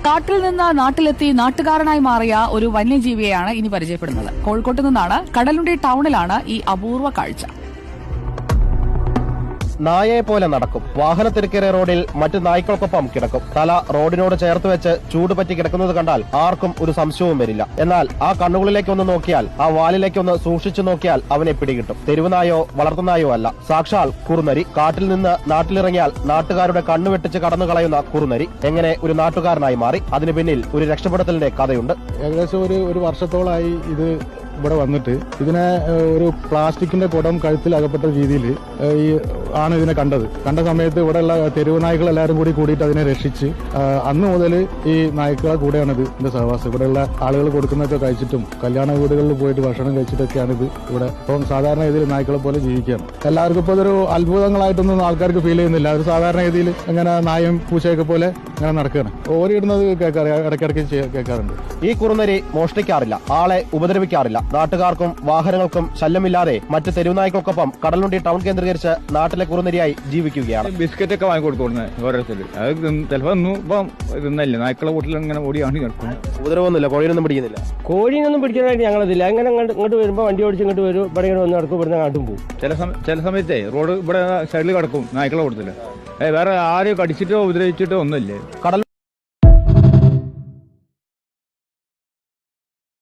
കാട്ടിൽ നിന്ന് നാട്ടിലെത്തി നാട്ടുകാരനായി മാറിയ ഒരു വന്യജീവിയെയാണ് ഇനി പരിചയപ്പെടുന്നത്. കോഴിക്കോട്ട് നിന്നാണ്. കടലുണ്ടി ടൌണിലാണ് ഈ അപൂർവ കാഴ്ച. നായയെ പോലെ നടക്കും. വാഹനത്തിരക്കേറിയ റോഡിൽ മറ്റ് നായ്ക്കൾക്കൊപ്പം കിടക്കും. തല റോഡിനോട് ചേർത്ത് വെച്ച് ചൂട് പറ്റി കിടക്കുന്നത് കണ്ടാൽ ആർക്കും ഒരു സംശയവും വരില്ല. എന്നാൽ ആ കണ്ണുകളിലേക്കൊന്ന് നോക്കിയാൽ, ആ വാലിലേക്കൊന്ന് സൂക്ഷിച്ചു നോക്കിയാൽ അവനെ പിടികിട്ടും. തെരുവുനായോ വളർത്തുനായോ അല്ല, സാക്ഷാൽ കുറുനരി. കാട്ടിൽ നിന്ന് നാട്ടിലിറങ്ങിയാൽ നാട്ടുകാരുടെ കണ്ണുവെട്ടിച്ച് കടന്നു കളയുന്ന കുറുനരി എങ്ങനെ ഒരു നാട്ടുകാരനായി മാറി? അതിനു പിന്നിൽ ഒരു രക്ഷപ്പെടുത്തലിന്റെ കഥയുണ്ട്. ഏകദേശം ഒരു വർഷത്തോളമായി ഇത് ഇവിടെ വന്നിട്ട് ഇതിനെ ഒരു പ്ലാസ്റ്റിക്കിന്റെ കുടം കഴുത്തിൽ അകപ്പെട്ട രീതിയിൽ ആണ് ഇതിനെ കണ്ട സമയത്ത് ഇവിടെയുള്ള തെരുവ് നായ്ക്കൾ എല്ലാവരും കൂടിയിട്ട് അതിനെ രക്ഷിച്ച് അന്ന് മുതൽ ഈ നായ്ക്കളെ കൂടെയാണ് ഇതിന്റെ സഹവാസം. ഇവിടെയുള്ള ആളുകൾ കൊടുക്കുന്നതൊക്കെ കഴിച്ചിട്ടും കല്യാണ വീടുകളിൽ പോയിട്ട് ഭക്ഷണം കഴിച്ചിട്ടൊക്കെയാണ് ഇത് ഇവിടെ. ഇപ്പം സാധാരണ രീതിയിൽ നായ്ക്കളെ പോലെ ജീവിക്കുകയാണ്. എല്ലാവർക്കും ഇപ്പോൾ ഇതൊരു അത്ഭുതങ്ങളായിട്ടൊന്നും ആൾക്കാർക്ക് ഫീൽ ചെയ്യുന്നില്ല. ഒരു സാധാരണ രീതിയിൽ ഇങ്ങനെ നായും പൂച്ചയൊക്കെ പോലെ ഇങ്ങനെ നടക്കുകയാണ്. ഓരിയിടുന്നത് ഇടയ്ക്കിടയ്ക്ക് കേൾക്കാറുണ്ട്. ഈ കുറുനരി മോഷ്ടിക്കാറില്ല, ആളെ ഉപദ്രവിക്കാറില്ല. നാട്ടുകാർക്കും വാഹനങ്ങൾക്കും ശല്യമില്ലാതെ മറ്റ് തെരുവുനായ്ക്കൾക്കൊപ്പം കടലുണ്ടി ടൗൺ കേന്ദ്രീകരിച്ച് നാട്ടിലെ കുറുനരിയായി ജീവിക്കുകയാണ്. ബിസ്ക്കറ്റ് ഒക്കെ വാങ്ങിക്കൊടുക്കുന്നത് ഓരോരുത്തർ. അത് ചിലപ്പോൾ ഒന്നും ഇപ്പം ഇതൊന്നല്ല, നായ്ക്കളെ വീട്ടിൽ ഇങ്ങനെ ഓടിയാണ് കിടക്കും. ഉപദ്രവമൊന്നുമില്ല, കോഴിയൊന്നും പിടിക്കുന്നില്ല. കോഴിയൊന്നും പിടിക്കാനായിട്ട് ഞങ്ങളിതില്ല. അങ്ങനെ ഇങ്ങോട്ട് വരുമ്പോൾ വണ്ടി ഓടിച്ച് ഇങ്ങോട്ട് വരും, ഇവിടെ ഇങ്ങനെ വന്ന് നടക്കും, ഇവിടുന്ന് നാട്ടും പോകും. ചില സമയത്തേ റോഡ് ഇവിടെ സൈഡിൽ കിടക്കും നായ്ക്കളെ കൊടുത്തില്ല. വേറെ ആരും കടിച്ചിട്ടോ ഉപദ്രവിച്ചിട്ടോ ഒന്നുമില്ലേ. കടൽ